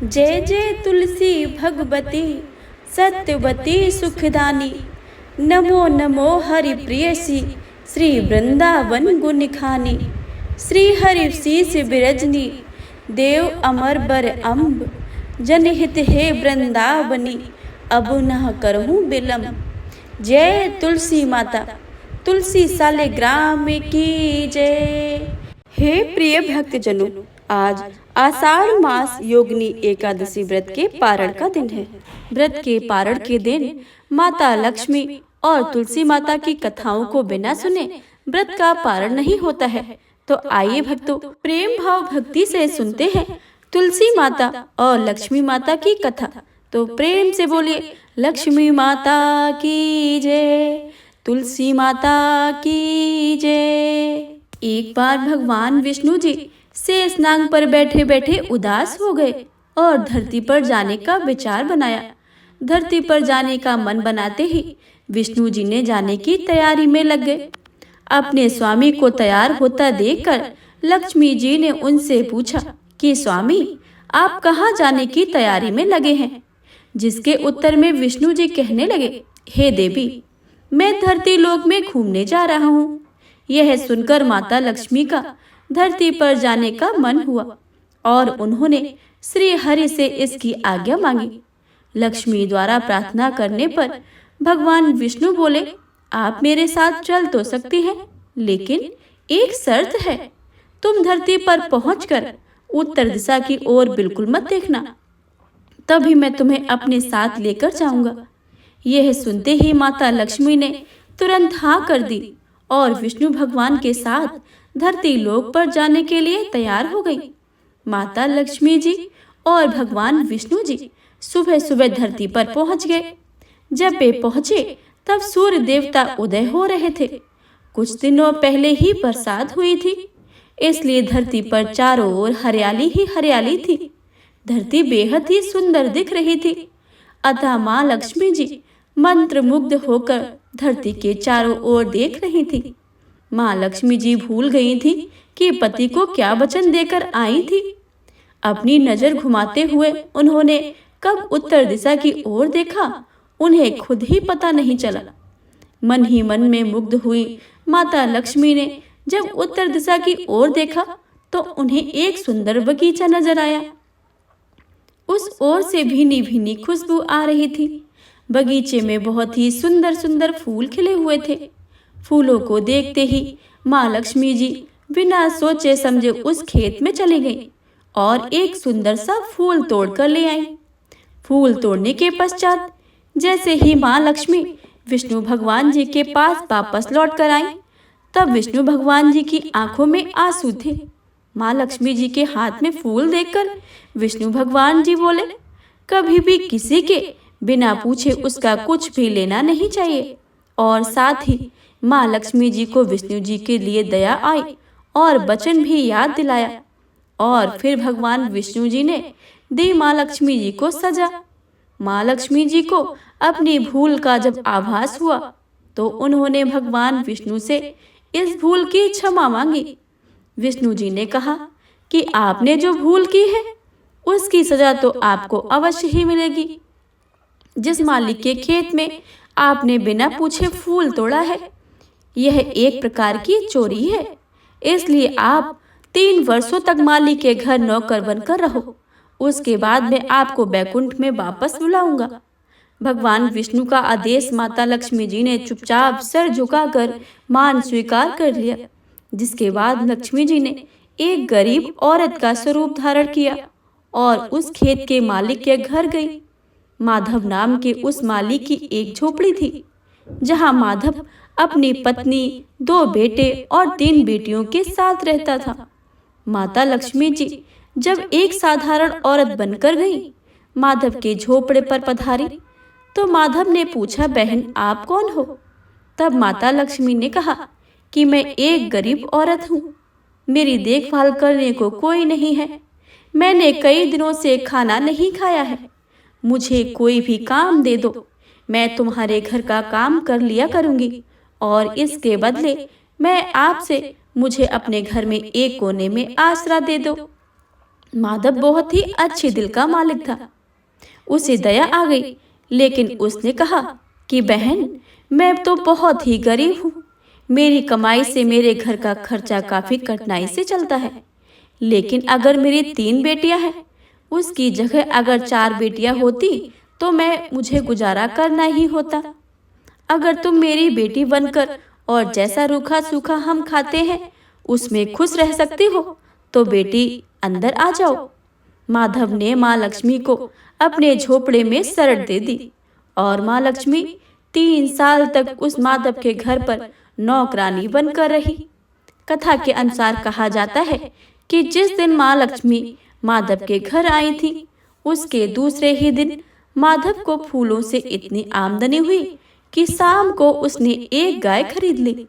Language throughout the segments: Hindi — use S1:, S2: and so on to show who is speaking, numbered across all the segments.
S1: जय जय तुलसी भगवती सत्यवती सुखदानी। नमो नमो हरि प्रियसी श्री वृंदावन गुणखानी। श्री हरि शीस बिरजनी देव अमर बर अम्ब। जनहित हे वृंदावनी अब न करहूँ विलम्ब। जय तुलसी माता तुलसी सालिग्राम की जय। हे प्रिय भक्तजनों, आज आषाढ़ मास योगिनी एकादशी व्रत के पारण का दिन है। व्रत के पारण के दिन माता लक्ष्मी और तुलसी माता की कथाओं को बिना सुने व्रत का पारण नहीं होता है। तो आइए भक्तों, प्रेम भाव भक्ति से सुनते हैं तुलसी माता और लक्ष्मी माता की कथा। तो प्रेम से बोलिए, लक्ष्मी माता की जय, तुलसी माता की जय। एक बार भगवान विष्णु जी शेष नाग पर बैठे बैठे उदास हो गए और धरती पर जाने का विचार बनाया। धरती पर जाने का मन बनाते ही विष्णु जी ने जाने की तैयारी में लग गए। अपने स्वामी को तैयार होता देखकर लक्ष्मी जी ने उनसे पूछा कि स्वामी, आप कहाँ जाने की तैयारी में लगे हैं? जिसके उत्तर में विष्णु जी कहने लगे, हे देवी, मैं धरती लोक में घूमने जा रहा हूँ। यह सुनकर माता लक्ष्मी का धरती पर जाने का मन हुआ और उन्होंने श्री हरि से इसकी आज्ञा मांगी। लक्ष्मी द्वारा प्रार्थना करने पर भगवान विष्णु बोले, आप मेरे साथ चल तो सकती हैं, लेकिन एक शर्त है, तुम धरती पर पहुंचकर उत्तर दिशा की ओर बिल्कुल मत देखना, तभी मैं तुम्हें अपने साथ लेकर जाऊंगा। यह सुनते ही माता लक्ष्मी ने तुरंत हाँ कर दी और विष्णु भगवान के साथ धरती लोक पर जाने के लिए तैयार हो गई। माता लक्ष्मी जी और भगवान विष्णु जी सुबह सुबह धरती पर पहुंच गए। जब वे पहुंचे तब सूर्य देवता उदय हो रहे थे। कुछ दिनों पहले ही बरसात हुई थी, इसलिए धरती पर चारों ओर हरियाली ही हरियाली थी। धरती बेहद ही सुंदर दिख रही थी। अतः माँ लक्ष्मी जी मंत्रमुग्ध होकर धरती के चारों ओर देख रही थी। माँ लक्ष्मी जी भूल गई थी कि पति को क्या वचन देकर आई थी। अपनी नजर घुमाते हुए उन्होंने कब उत्तर दिशा की ओर देखा, उन्हें खुद ही पता नहीं चला। मन ही मन में मुग्ध हुई माता लक्ष्मी ने जब उत्तर दिशा की ओर देखा तो उन्हें एक सुंदर बगीचा नजर आया। उस ओर से भीनी भीनी खुशबू आ रही थी। बगीचे में बहुत ही सुंदर सुंदर फूल खिले हुए थे। फूलों को देखते ही माँ लक्ष्मी जी बिना सोचे समझे उस खेत में चली गई और एक सुंदर सा फूल तोड़कर ले आई। फूल तोड़ने के पश्चात जैसे ही माँ लक्ष्मी विष्णु भगवान जी के पास वापस लौट कर आई, तब विष्णु भगवान जी की आंखों में आंसू थे। माँ लक्ष्मी जी के हाथ में फूल देखकर विष्णु भगवान जी बोले, कभी भी किसी के बिना पूछे उसका कुछ भी लेना नहीं चाहिए। और साथ ही माँ लक्ष्मी जी को विष्णु जी के लिए दया आई और वचन भी याद दिलाया। और फिर भगवान विष्णु जी ने दी माँ लक्ष्मी जी को सजा। माँ लक्ष्मी जी को अपनी भूल का जब आभास हुआ तो उन्होंने भगवान विष्णु से इस भूल की क्षमा मांगी। विष्णु जी ने कहा कि आपने जो भूल की है उसकी सजा तो आपको अवश्य ही मिलेगी। जिस मालिक के खेत में आपने बिना पूछे फूल तोड़ा है, यह एक प्रकार की चोरी है। इसलिए आप 3 वर्षों तक मालिक के घर नौकर बनकर रहो। उसके बाद मैं आपको बैकुंठ में वापस बुलाऊंगा। भगवान विष्णु का आदेश माता लक्ष्मी जी ने चुपचाप सिर झुकाकर मान स्वीकार कर लिया। जिसके बाद लक्ष्मी जी ने एक गरीब औरत का स्वरूप धारण किया और उस खेत के मालिक के घर गई। माधव नाम के उस मालिक की एक झोपड़ी थी, जहां माधव अपनी पत्नी, 2 बेटे और 3 बेटियों के साथ रहता था। माता लक्ष्मी जी जब एक साधारण औरत बनकर गई, माधव के झोपड़े पर पधारी तो माधव ने पूछा, बहन आप कौन हो? तब माता लक्ष्मी ने कहा कि मैं एक गरीब औरत हूँ, मेरी देखभाल करने को कोई नहीं है। मैंने कई दिनों से खाना नहीं खाया है, मुझे कोई भी काम दे दो, मैं तुम्हारे घर का काम कर लिया करूँगी और इसके बदले मैं आपसे मुझे अपने घर में एक कोने में आसरा दे दो। माधव बहुत ही अच्छे दिल का मालिक था। उसे दया आ गई, लेकिन उसने कहा कि बहन, मैं तो बहुत ही गरीब हूँ। मेरी कमाई से मेरे घर का खर्चा काफी कठिनाई से चलता है। लेकिन अगर मेरी 3 बेटियां हैं, उसकी जगह अगर 4 बेटियां होती तो मुझे गुजारा करना ही होता। अगर तुम मेरी बेटी बनकर और जैसा रूखा सूखा हम खाते हैं उसमें खुश रह सकती हो तो बेटी अंदर आ जाओ। माधव ने माँ लक्ष्मी को अपने झोपड़े में शरण दे दी और माँ लक्ष्मी 3 साल तक उस माधव के घर पर नौकरानी बनकर रही। कथा के अनुसार कहा जाता है कि जिस दिन माँ लक्ष्मी माधव के घर आई थी, उसके दूसरे ही दिन माधव को फूलों से इतनी आमदनी हुई कि शाम को उसने एक गाय खरीद ली।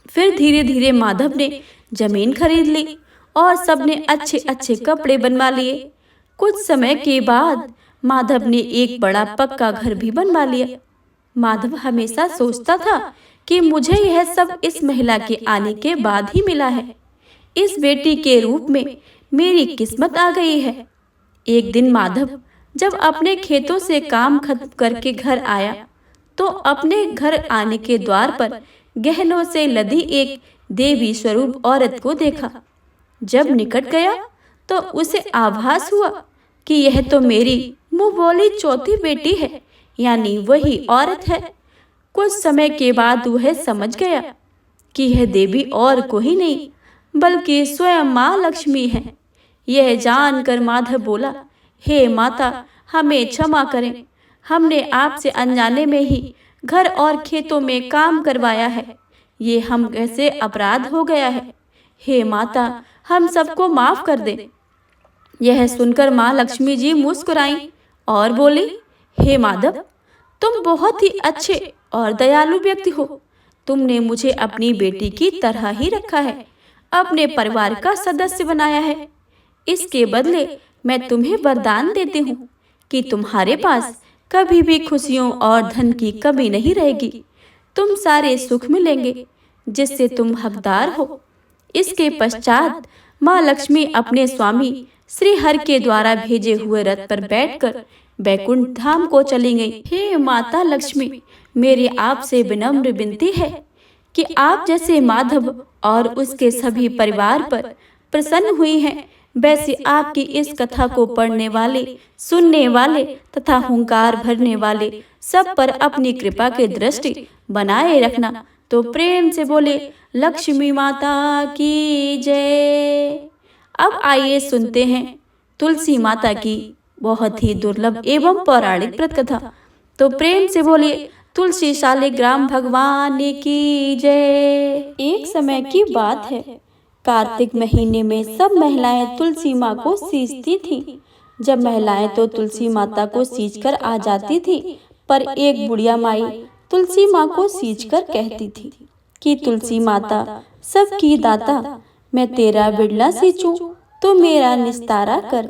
S1: फिर धीरे धीरे माधव ने जमीन खरीद ली और सबने अच्छे अच्छे कपड़े बनवा लिए। कुछ समय के बाद माधव ने एक बड़ा पक्का घर भी बनवा लिया। माधव हमेशा सोचता था कि मुझे यह सब इस महिला के आने के बाद ही मिला है। इस बेटी के रूप में मेरी किस्मत आ गई है। एक दिन माधव जब अपने खेतों से काम खत्म करके घर आया तो अपने घर आने के द्वार पर गहनों से लदी एक देवी स्वरूप औरत को देखा। जब निकट गया तो उसे आभास हुआ कि यह तो मेरी मुंह बोली चौथी बेटी है, यानी वही औरत है। कुछ समय के बाद वह समझ गया कि यह देवी और कोई नहीं बल्कि स्वयं माँ लक्ष्मी है। यह जानकर माधव बोला, हे माता, हमें क्षमा करें। हमने आपसे अनजाने में ही घर और खेतों में काम करवाया है। ये हम कैसे अपराध हो गया है। हे माता, हम सबको माफ कर दे। यह सुनकर माँ लक्ष्मी जी मुस्कुराई और बोली, हे माधव, तुम बहुत ही अच्छे और दयालु व्यक्ति हो। तुमने मुझे अपनी बेटी की तरह ही रखा है, अपने परिवार का सदस्य बनाया है। इसके बदले मैं तुम्हें वरदान देती हूँ कि तुम्हारे पास कभी भी खुशियों और धन की कमी नहीं रहेगी। तुम सारे सुख मिलेंगे जिससे तुम हकदार हो। इसके पश्चात माँ लक्ष्मी अपने स्वामी श्री हरि के द्वारा भेजे हुए रथ पर बैठकर बैकुंठ धाम को चली गई। हे माता लक्ष्मी, मेरी आपसे विनम्र विनती है कि आप जैसे माधव और उसके सभी परिवार पर प्रसन्न हुई हैं, वैसे आपकी इस कथा को पढ़ने वाले, सुनने वाले तथा हुंकार भरने वाले सब पर अपनी कृपा की दृष्टि बनाए रखना। तो प्रेम से बोले लक्ष्मी माता की जय। अब आइए सुनते हैं तुलसी माता की बहुत ही दुर्लभ एवं पौराणिक व्रतकथा। तो प्रेम से बोले तुलसी शालिग्राम भगवान की जय। एक समय की बात है, कार्तिक महीने में सब महिलाएं तुलसी माँ को सींचती थीं। जब महिलाएं तो तुलसी माता को सींचकर आ जाती थी, पर एक बुढ़िया माई तुलसी माँ को सींचकर कहती थी कि तुलसी माता सबकी दाता, मैं तेरा बिड़ला सींचूं तो मेरा निस्तारा कर।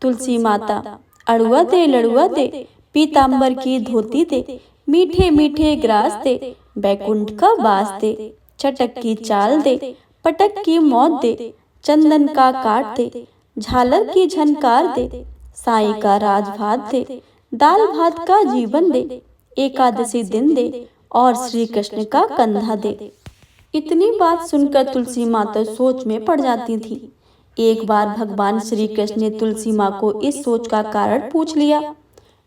S1: तुलसी माता अड़ुआ दे, लड़ुआ दे, पीताम्बर की धोती दे, मीठे मीठे ग्रास दे, बैकुंठ का वास दे, चटक की चाल दे, पटक की मौत दे, चंदन का काट दे, झालर की झनकार दे, साई का राजभात दे, दाल भात का जीवन दे, एकादशी दिन दे और श्री कृष्ण का कंधा दे। इतनी बात सुनकर तुलसी माँ तो सोच में पड़ जाती थी। एक बार भगवान श्री कृष्ण ने तुलसी माँ को इस सोच का कारण पूछ लिया।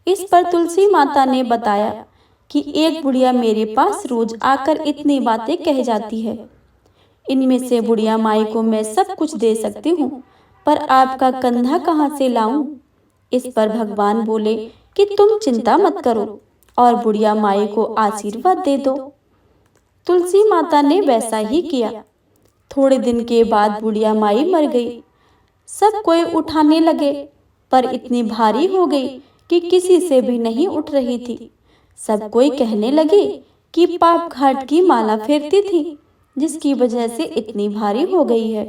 S1: इस पर तुलसी माता ने बताया कि एक बुढ़िया मेरे पास रोज आकर इतनी बातें कह जाती है। इनमें से बुढ़िया माई को मैं सब कुछ दे सकती हूँ, पर आपका कंधा कहाँ से लाऊं? इस पर भगवान बोले कि तुम चिंता मत करो और बुढ़िया माई को आशीर्वाद दे दो। तुलसी माता ने वैसा ही किया। थोड़े दिन के बाद बुढ़िया माई मर गई। सब कोई उठाने लगे, पर इतनी भारी हो गई कि किसी से भी नहीं उठ रही थी। सब कोई कहने लगे कि पाप घाट की माला फेरती थी, जिसकी वजह से इतनी भारी हो गई है।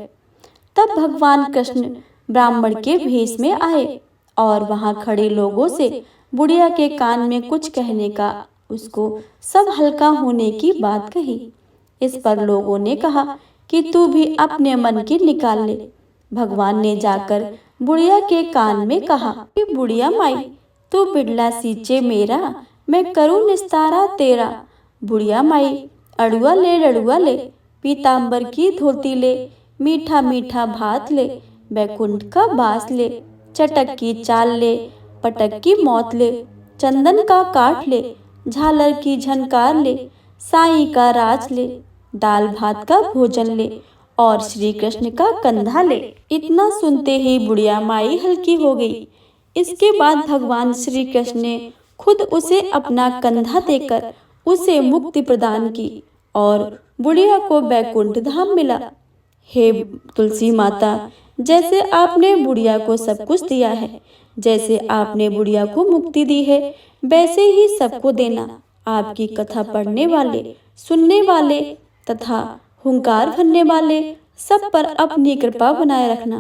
S1: तब भगवान कृष्ण ब्राह्मण के भेष में आए और वहां खड़े लोगों से बुढ़िया के कान में कुछ कहने का, उसको सब हल्का होने की बात कही। इस पर लोगों ने कहा कि तू भी अपने मन की निकाल ले, भगवान ने जाकर बुढ़िया के कान में कहा कि बुढ़िया माई, तू बिड़ला सींचे मेरा, मैं करूँ निस्तारा तेरा। बुढ़िया माई, अड़ुआ ले लड़ुआ ले, पीताम्बर की धोती ले, मीठा मीठा भात ले, बैकुंठ का बास ले, चटक की चाल ले, पटक की मौत ले, चंदन का काठ ले, झालर की झनकार ले, साईं का राज ले, दाल भात का भोजन ले, और श्री कृष्ण का कंधा ले। इतना सुनते ही बुढ़िया माई हल्की हो गई। इसके बाद भगवान श्री कृष्ण ने खुद उसे अपना कंधा देकर उसे मुक्ति प्रदान की और बुढ़िया को बैकुंठ धाम मिला। हे तुलसी माता, जैसे आपने बुढ़िया को सब कुछ दिया है, जैसे आपने बुढ़िया को मुक्ति दी है, वैसे ही सबको देना। आपकी कथा पढ़ने वाले, सुनने वाले तथा हुंकार भरने वाले सब पर अपनी कृपा बनाए रखना।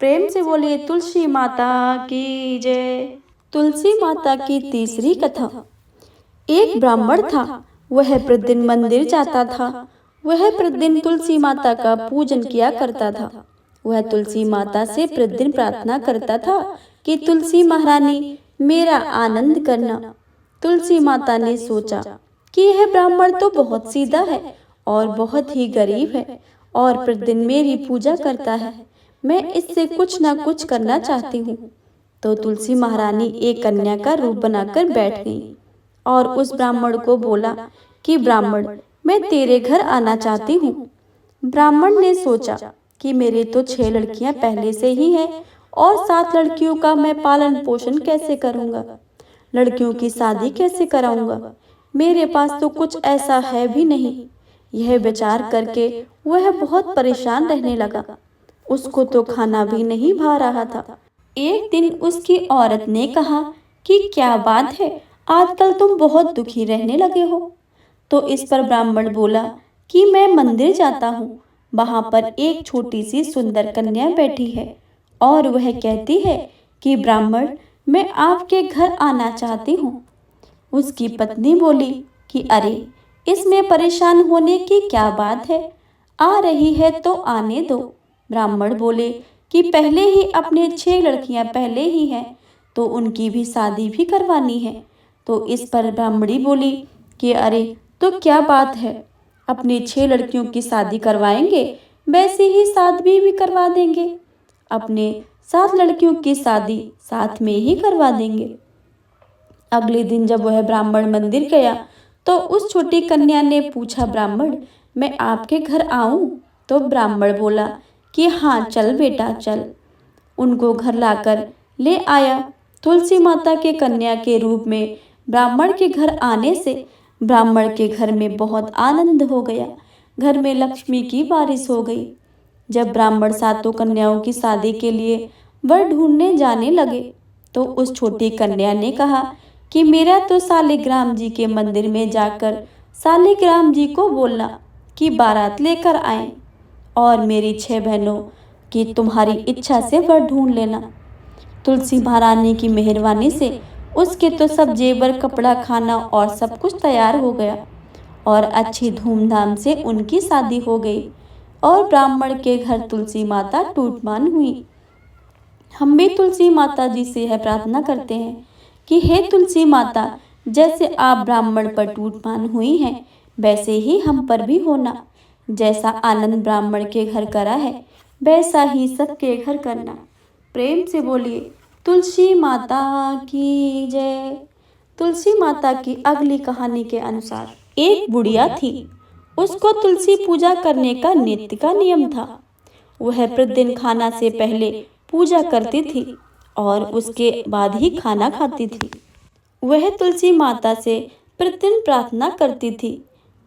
S1: प्रेम से बोलिए तुलसी माता की जय। तुलसी माता की तीसरी कथा। एक ब्राह्मण था, वह प्रतिदिन मंदिर जाता था। वह प्रतिदिन तुलसी माता का पूजन किया करता था। वह तुलसी माता से प्रतिदिन प्रार्थना करता था कि तुलसी महारानी मेरा आनंद करना। तुलसी माता ने सोचा कि यह ब्राह्मण तो बहुत सीधा है और बहुत ही गरीब है और प्रतिदिन मेरी पूजा करता है, मैं इससे कुछ ना कुछ करना चाहती हूँ। तो तुलसी महारानी एक कन्या का रूप बनाकर बैठ गई और उस ब्राह्मण को बोला कि ब्राह्मण, मैं तेरे घर आना चाहती हूँ। ब्राह्मण ने सोचा कि मेरे तो 6 लड़कियां पहले से ही हैं और 7 लड़कियों का मैं पालन पोषण कैसे करूँगा, लड़कियों की शादी कैसे कराऊंगा, मेरे पास तो कुछ ऐसा है भी नहीं। यह विचार करके वह बहुत परेशान रहने लगा। उसको तो खाना भी नहीं भा रहा था। एक दिन उसकी औरत ने कहा कि क्या बात है, आजकल तुम बहुत दुखी रहने लगे हो। तो इस पर ब्राह्मण बोला कि मैं मंदिर जाता हूँ, वहाँ पर एक छोटी सी सुंदर कन्या बैठी है और वह कहती है कि ब्राह्मण, मैं आपके घर आना चाहती हूँ। उसकी पत्नी बोली कि अरे, इसमें परेशान होने की क्या बात है, आ रही है तो आने दो। ब्राह्मण बोले कि पहले ही अपने 6 लड़कियां पहले ही हैं, तो उनकी भी शादी भी करवानी है। तो इस पर ब्राह्मणी बोली कि अरे, तो क्या बात है, अपनी 6 लड़कियों की शादी करवाएंगे, वैसे ही 7वीं भी करवा देंगे, अपने 7 लड़कियों की शादी साथ में ही करवा देंगे। अगले दिन जब वह ब्राह्मण मंदिर गया तो उस छोटी कन्या ने पूछा, ब्राह्मण, मैं आपके घर आऊं? तो ब्राह्मण बोला कि हाँ, चल बेटा चल। उनको घर लाकर ले आया। तुलसी माता के कन्या के रूप में ब्राह्मण के घर आने से ब्राह्मण के घर में बहुत आनंद हो गया। घर में लक्ष्मी की बारिश हो गई। जब ब्राह्मण 7 कन्याओं की शादी के लिए वर ढूंढने जाने लगे तो उस छोटी कन्या ने कहा कि मेरा तो सालिग्राम जी के मंदिर में जाकर सालिग्राम जी को बोलना कि बारात लेकर आएं और मेरी 6 बहनों की तुम्हारी इच्छा से वर ढूंढ लेना। तुलसी महारानी की मेहरबानी से उसके तो सब जेवर, कपड़ा, खाना और सब कुछ तैयार हो गया और अच्छी धूमधाम से उनकी शादी हो गई और ब्राह्मण के घर तुलसी माता टूटमान हुई। हम भी तुलसी माता जी से यह प्रार्थना करते हैं कि हे तुलसी माता, जैसे आप ब्राह्मण पर टूटमान हुई हैं, वैसे ही हम पर भी होना। जैसा आनंद ब्राह्मण के घर करा है, वैसा ही सबके घर करना। प्रेम से बोलिए तुलसी माता की जय। तुलसी माता की अगली कहानी के अनुसार, एक बुढ़िया थी। उसको तुलसी पूजा करने का नित्य का नियम था। वह प्रतिदिन खाना से पहले पूजा करती थी और उसके बाद ही खाना खाती थी। वह तुलसी माता से प्रतिदिन प्रार्थना करती थी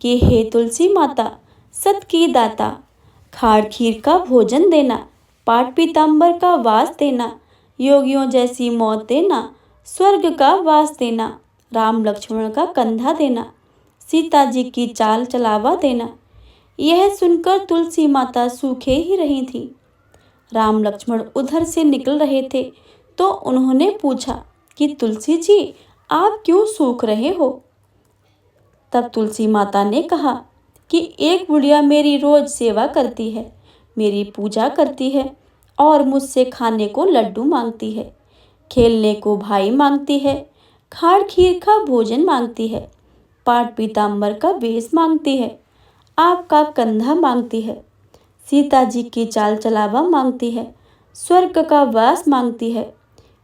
S1: कि हे तुलसी माता, सत की दाता, खाड़ खीर का भोजन देना, पाट पीताम्बर का वास देना, योगियों जैसी मौत देना, स्वर्ग का वास देना, राम लक्ष्मण का कंधा देना, सीता जी की चाल चलावा देना। यह सुनकर तुलसी माता सूखे ही रही थी। राम लक्ष्मण उधर से निकल रहे थे तो उन्होंने पूछा कि तुलसी जी, आप क्यों सूख रहे हो? तब तुलसी माता ने कहा कि एक बुढ़िया मेरी रोज सेवा करती है, मेरी पूजा करती है और मुझसे खाने को लड्डू मांगती है, खेलने को भाई मांगती है, खाड़ खीर का भोजन मांगती है, पाट पीताम्बर का वेश मांगती है, आपका कंधा मांगती है, सीता जी की चाल चलावा मांगती है, स्वर्ग का वास मांगती है,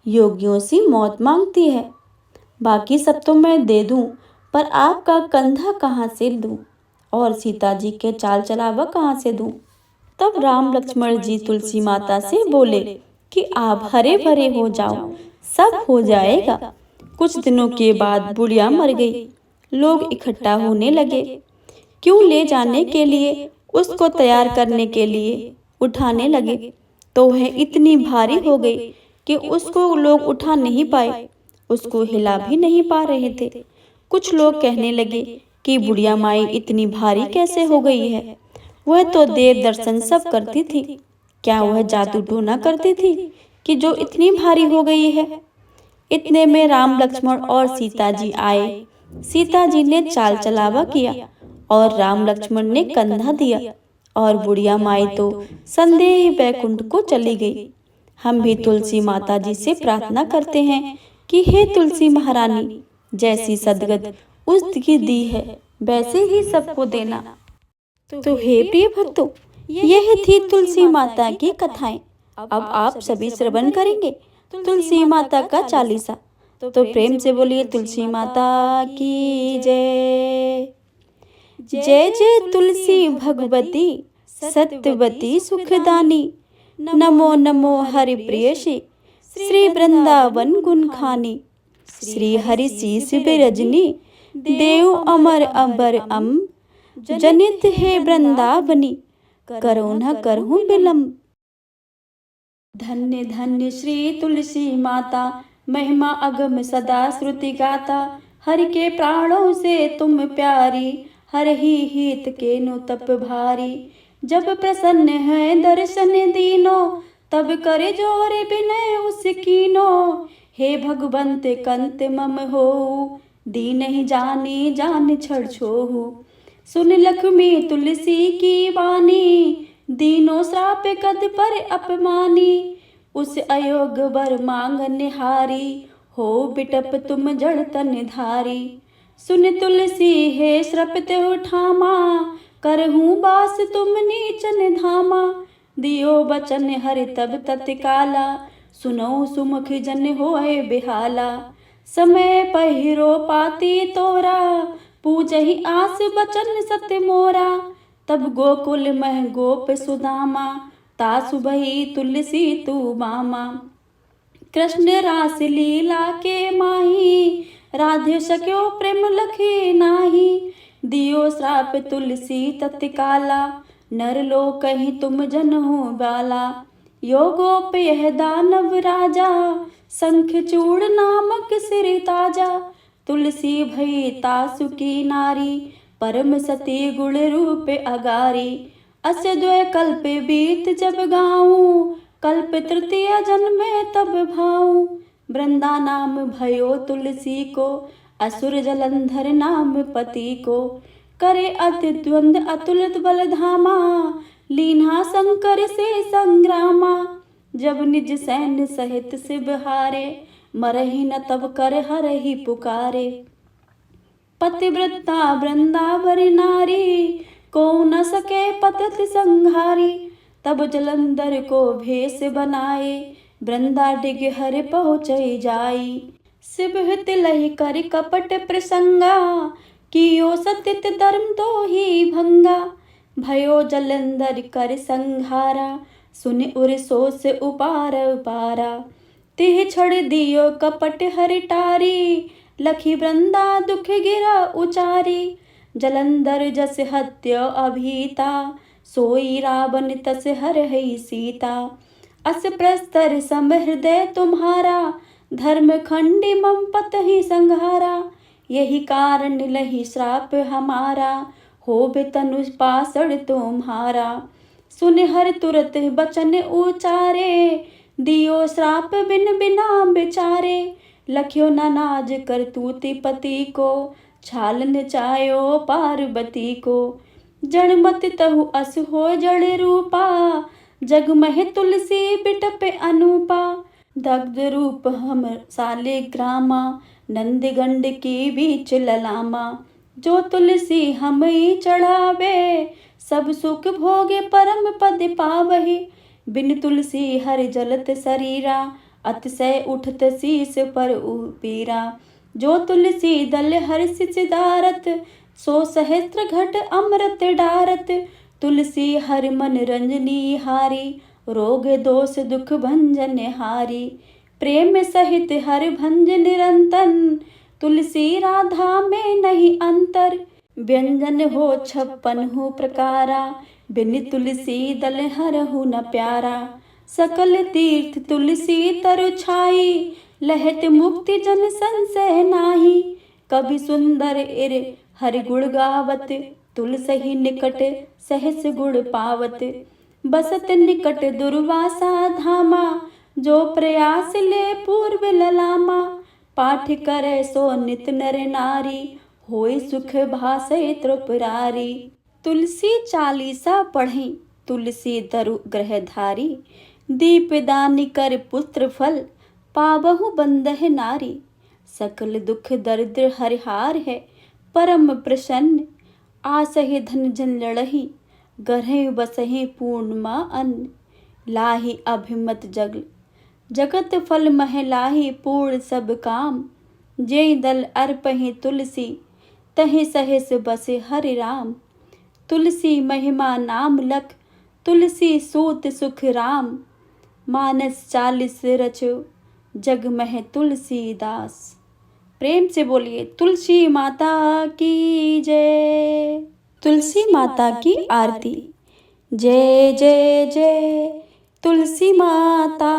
S1: योगियों सी मौत मांगती है। बाकी सब तो मैं दे दूं, पर आपका कंधा कहाँ से दूं और सीता जी के चाल चलावा कहाँ से दूं। तब राम लक्ष्मण जी तुलसी माता से बोले कि आप हरे भरे हो जाओ, सब हो जाएगा। कुछ दिनों के बाद बुढ़िया मर गई। लोग इकट्ठा होने लगे, क्यों ले जाने के लिए, उसको तैयार करने के लिए उठाने लगे, तो वह इतनी भारी हो गई कि उसको लोग उठा नहीं पाए, उसको हिला भी नहीं पा रहे थे। कुछ लोग कहने लगे कि बुढ़िया माई इतनी भारी कैसे हो गई है, वह तो देव दर्शन सब करती थी, क्या वह जादू टोना करती थी कि जो इतनी भारी हो गई है। इतने में राम लक्ष्मण और सीता जी आए। सीता जी ने चाल चलावा किया और राम लक्ष्मण ने कंधा दिया और बुढ़िया माई तो संदेह बैकुंठ को चली गई। हम भी तुलसी माता जी से प्रार्थना करते हैं कि हे तुलसी महारानी, जैसी सदगत उसकी दी है वैसे ही सबको देना। तो हे प्रिय भक्तों, यह थी तुलसी माता की कथाएं। अब आप सभी श्रवण करेंगे तुलसी माता का चालीसा। तो प्रेम से बोलिए तुलसी माता की जय। जय जय तुलसी भगवती सत्यवती सुखदानी, नमो नमो हरि प्रियसी श्री वृंदावन गुण खानी। श्री हरि शीस बिरजनी देव अमर अबर जनित है वृंदावनी, करो न करहूँ विलम्ब। धन्य धन्य श्री तुलसी माता, महिमा अगम सदा श्रुति गाता। हरि के प्राणों से तुम प्यारी, हर ही हित के नु तप भारी। जब प्रसन्न है दर्शन दीनो, तब करे जोर बिनय उसकीनो। हे भगवंत कंत मम हो, दीन ही जानी जान छड़ छोहु। सुन लक्ष्मी तुलसी की वाणी, दीनो श्राप कद पर अपमानी। उस अयोग वर मांग निहारी, हो बिटप तुम जड़ तन धारी। सुन तुलसी हे श्रपत उठामा, करहूँ बास तुम नीचन धामा। दियो बचन हरि तब तत्काला, सुनो सुमुख जन होए बिहाला। समय पहिरो पाती तोरा, पूजहि आस बचन सत्य मोरा। तब गोकुल मह गोप सुदामा, तासु बही तुलसी तू मामा। कृष्ण रास लीला के माही, राधे सक्यो प्रेम लखे नाही। दियो श्राप तुलसी तत्काला, नर लोक कहीं तुम जन हो बाला। योगोप यह दानव राजा, शंख चूड़ नामक सिर ताजा। तुलसी भई तासु की नारी, परम सती गुण रूप अगारी। अस द्वय कल्प बीत जब गाऊं, कल्प तृतीय जन्मे तब भाऊं। वृंदा नाम भयो तुलसी को, असुर जलंधर नाम पति को। करे अति द्वंद अतुलित बल धामा, लीन्हा शंकर से संग्रामा। जब निज सैन्य सहित शिव हारे, मरहि न तब कर हरहि पुकारे। पतिव्रता वृंदावरी नारी, को न सके पतित संहारी। तब जलंधर को भेष बनाए, वृंदा डिग हर पहुँचई जाई। शिव हित लहि कर कपट प्रसंगा, कियो सतित धर्म तो ही भंगा। भयो जलंधर कर संहारा, सुन उर सो से उपार उपारा। तिह छड़ दियो कपट हरि टारी, लखी वृंदा दुख गिरा उचारी। जलंधर जस हत्य अभीता, सोई रावण तस हर हई सीता। अस प्रस्तर सम हृदय तुम्हारा, धर्म खंडी मम पत ही संहारा। यही कारण लही श्राप हमारा, हो बेतनु पासड़ तुम्हारा। सुन हर तुरत बचन उचारे, दियो श्राप बिन बिना बेचारे। लख्यो नाज कर तूति पति को, छाल नचायो पार्वती को। जड़ मत तहु अस हो जड़ रूपा, जग मह तुलसी बिटप अनूपा। दग्ध रूप हम साले ग्रामा, नंद गंड की बीच ललामा। जो तुलसी हमई चढ़ावे, सब सुख भोगे परम पद पावहि। बिन तुलसी हर जलत शरीरा, अतिशय उठत शीस पर पीरा। जो तुलसी दल हर्ष सिधारत, सो सहस्त्र घट अमृत डारत। तुलसी हर मन रंजनी हारी, रोग दोष दुख भंजन हारी। प्रेम सहित हर भंज निरंतन, तुलसी राधा में नहीं अंतर। व्यंजन हो 56 प्रकारा, बिन तुलसी दल हरहु न प्यारा। सकल तीर्थ तुलसी तरु छाई, लहत मुक्ति जन संशय नाही। कवि सुंदर इर हरि गुण गावत, तुलसी निकट सहस गुण पावत। बसत निकट दुर्वासा धामा, जो प्रयास ले पूर्व ललामा। पाठ करे सो नित नर नारी, होय सुख भासै त्रिपुरारी। तुलसी चालीसा पढ़ी, तुलसी तरु ग्रहधारी। दीपदान कर पुत्र फल, पावहु बंदह नारी। सकल दुख दरिद्र हरिहार है, परम प्रसन्न। आसहि धन जन लड़ही, गरहि बसहि पूर्णमा अन्न। लाही अभिमत जगत फल मह लाही पूर्ण सब काम। जेहि दल अर्पहि तुलसी, तहि सहस बसे हरि राम। तुलसी महिमा नाम लख, तुलसी सूत सुख राम। मानस 40 रचो, जग मह तुलसीदास। प्रेम से बोलिए तुलसी माता की जय। तुलसी माता की आरती। जय जय जय तुलसी माता,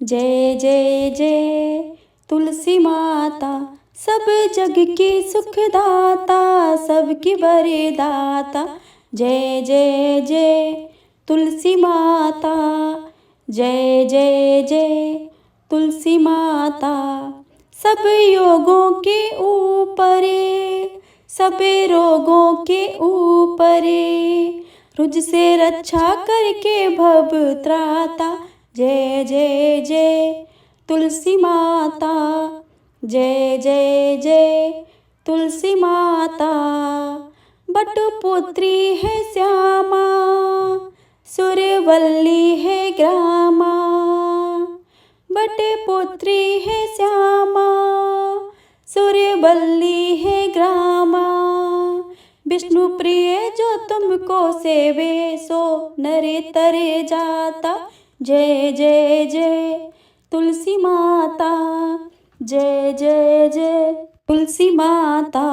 S1: जय जय जय तुलसी माता। सब जग की सुखदाता, सबकी वरदाता। जय जय जय तुलसी माता, जय जय जय तुलसी माता। सब योगों के ऊपरे, सब रोगों के ऊपरे। रुझ से रक्षा करके भव त्राता। जय जय जय तुलसी माता, जय जय जय तुलसी माता। बटपुत्री है श्यामा, सुरवल्ली है ग्रामा। बटपुत्री है श्यामा, सुरवल्ली है ग्रामा। विष्णु प्रिय जो तुमको सेवे, सो नरे तरे जाता। जय जय जय तुलसी माता, जय जय जय तुलसी माता।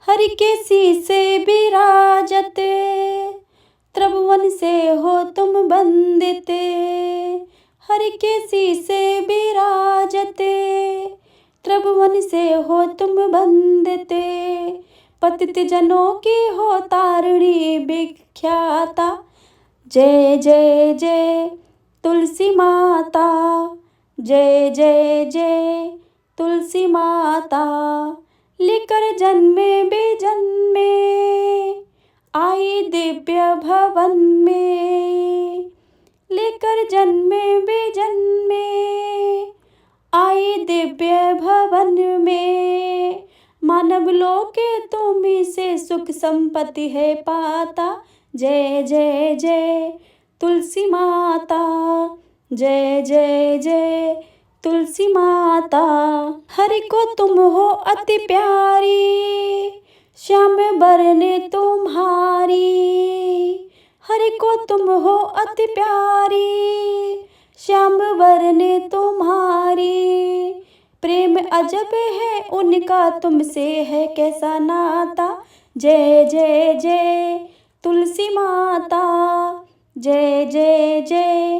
S1: हरि के शीसे विराजते, त्रिभुवन से हो तुम वंदिते। हरि के शीसे विराजते, त्रिभुवन से हो तुम वंदिते। पतित जनों की हो तारिणी विख्याता। जय जय जय तुलसी माता, जय जय जय तुलसी माता। लेकर जन्मे बेजन्मे, आई दिव्य भवन में। लेकर जन्मे बेजन्मे, आई दिव्य भवन में। मानव लोक तुम्ही से सुख संपत्ति है पाता। जय जय जय तुलसी माता, जय जय जय तुलसी माता। हरि को तुम हो अति प्यारी, श्याम बरने तुम्हारी। हरि को तुम हो अति प्यारी, श्याम बरने तुम्हारी। प्रेम अजब है उनका तुमसे है कैसा नाता। जय जय जय तुलसी माता, जय जय जय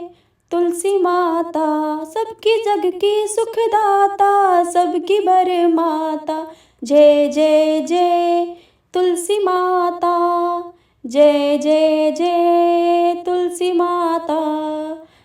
S1: तुलसी माता। सबकी जग की सुखदाता, सबकी बर माता। जय जय जय तुलसी माता, जय जय जय तुलसी माता।